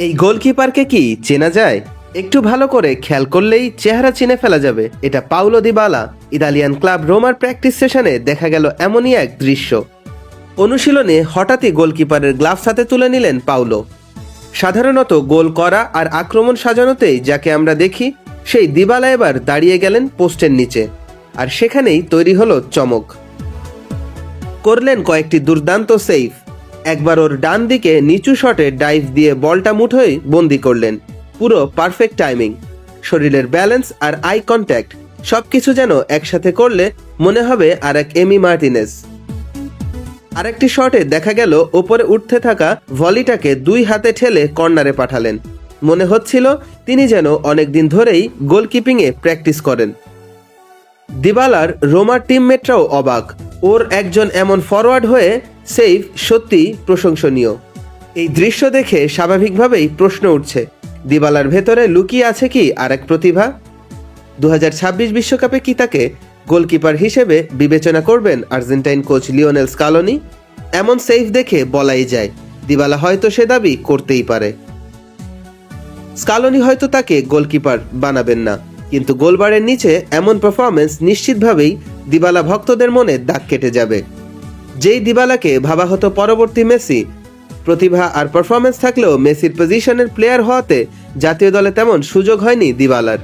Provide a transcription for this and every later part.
এই গোলকিপারকে কি চেনা যায়? একটু ভালো করে খেয়াল করলেই চেহারা চিনে ফেলা যাবে। এটা পাউলো দিবালা। ইতালিয়ান ক্লাব রোমার প্র্যাকটিস সেশনে দেখা গেল এমনই এক দৃশ্য। অনুশীলনে হঠাৎই গোলকিপারের গ্লাভস হাতে তুলে নিলেন পাউলো। সাধারণত গোল করা আর আক্রমণ সাজানোতেই যাকে আমরা দেখি, সেই দিবালা এবার দাঁড়িয়ে গেলেন পোস্টের নিচে, আর সেখানেই তৈরি হলো চমক। করলেন কয়েকটি দুর্দান্ত সেভ। একবার ওর ডান দিকে নিচু শটে ডাইভ দিয়ে বলটা মুঠোয় বন্দি করলেন। পুরো পারফেক্ট টাইমিং, শরীরের ব্যালেন্স আর আই কন্ট্যাক্ট সবকিছু যেন একসাথে করলে মনে হবে আর এক এমি মার্টিনেজ। আরেকটি শটে দেখা গেল ওপরে উঠতে থাকা ভলিটাকে দুই হাতে ঠেলে কর্নারে পাঠালেন। মনে হচ্ছিল তিনি যেন অনেকদিন ধরেই গোলকিপিংয়ে প্র্যাকটিস করেন। দিবালার রোমার টিমমেটরাও অবাক। ওর একজন এমন ফরওয়ার্ড হয়ে সেভ সত্যি প্রশংসনীয়। এই দৃশ্য দেখে স্বাভাবিকভাবেই প্রশ্ন উঠছে, দিবালার ভেতরে লুকিয়ে আছে কি আর এক প্রতিভা? 2026 বিশ্বকাপে কি তাকে গোলকিপার হিসেবে বিবেচনা করবেন আর্জেন্টাইন কোচ লিওনেল স্কালোনি? এমন সেভ দেখে বলাই যায় দিবালা হয়তো সে দাবি করতেই পারে। স্কালোনি হয়তো তাকে গোলকিপার বানাবেন না, কিন্তু গোলবারের নিচে এমন পারফরমেন্স নিশ্চিতভাবেই দিবালা ভক্তদের মনে দাগ কেটে যাবে। যেই দিবালাকে ভাবা হতো পরবর্তী মেসি, প্রতিভা আর পারফরমেন্স থাকলেও মেসির পজিশনের প্লেয়ার হওয়াতে জাতীয় দলে তেমন সুযোগ হয়নি দিবালার।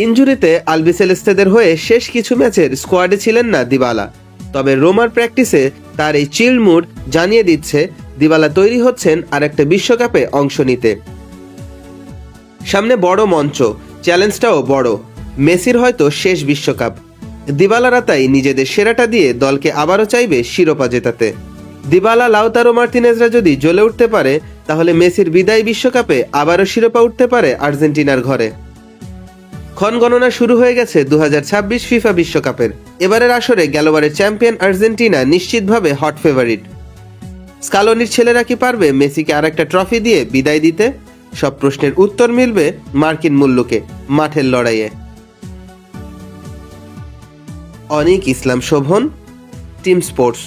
ইনজুরিতে আলবিসেলেস্তেদের হয়ে শেষ কিছু ম্যাচের স্কোয়াডে ছিলেন না দিবালা। তবে রোমার প্র্যাকটিসে তার এই চিল মুড জানিয়ে দিচ্ছে দিবালা তৈরি হচ্ছেন আর একটা বিশ্বকাপে অংশ নিতে। সামনে বড় মঞ্চ, চ্যালেঞ্জটাও বড়। মেসির হয়তো শেষ বিশ্বকাপ। দিবালারা তাই নিজেদের সেরাটা দিয়ে দলকে আবারও চাইবে শিরোপা জেতাতে। দিবালা, লাউতারো মার্টিনেজরা যদি জ্বলে উঠতে পারে, তাহলে মেসির বিদায় বিশ্বকাপে আবারও শিরোপা উঠতে পারে আর্জেন্টিনার ঘরে। ক্ষণগণনা শুরু হয়ে গেছে 2026 ফিফা বিশ্বকাপের। এবারের আসরে গেলবারের চ্যাম্পিয়ন আর্জেন্টিনা নিশ্চিতভাবে হট ফেভারিট। স্কালোনির ছেলেরা কি পারবে মেসিকে আরেকটা ট্রফি দিয়ে বিদায় দিতে? সব প্রশ্নের উত্তর মিলবে মার্কিন মুল্লুকে মাঠের লড়াইয়ে। অনিক ইসলাম শোভন, টিম স্পোর্টস।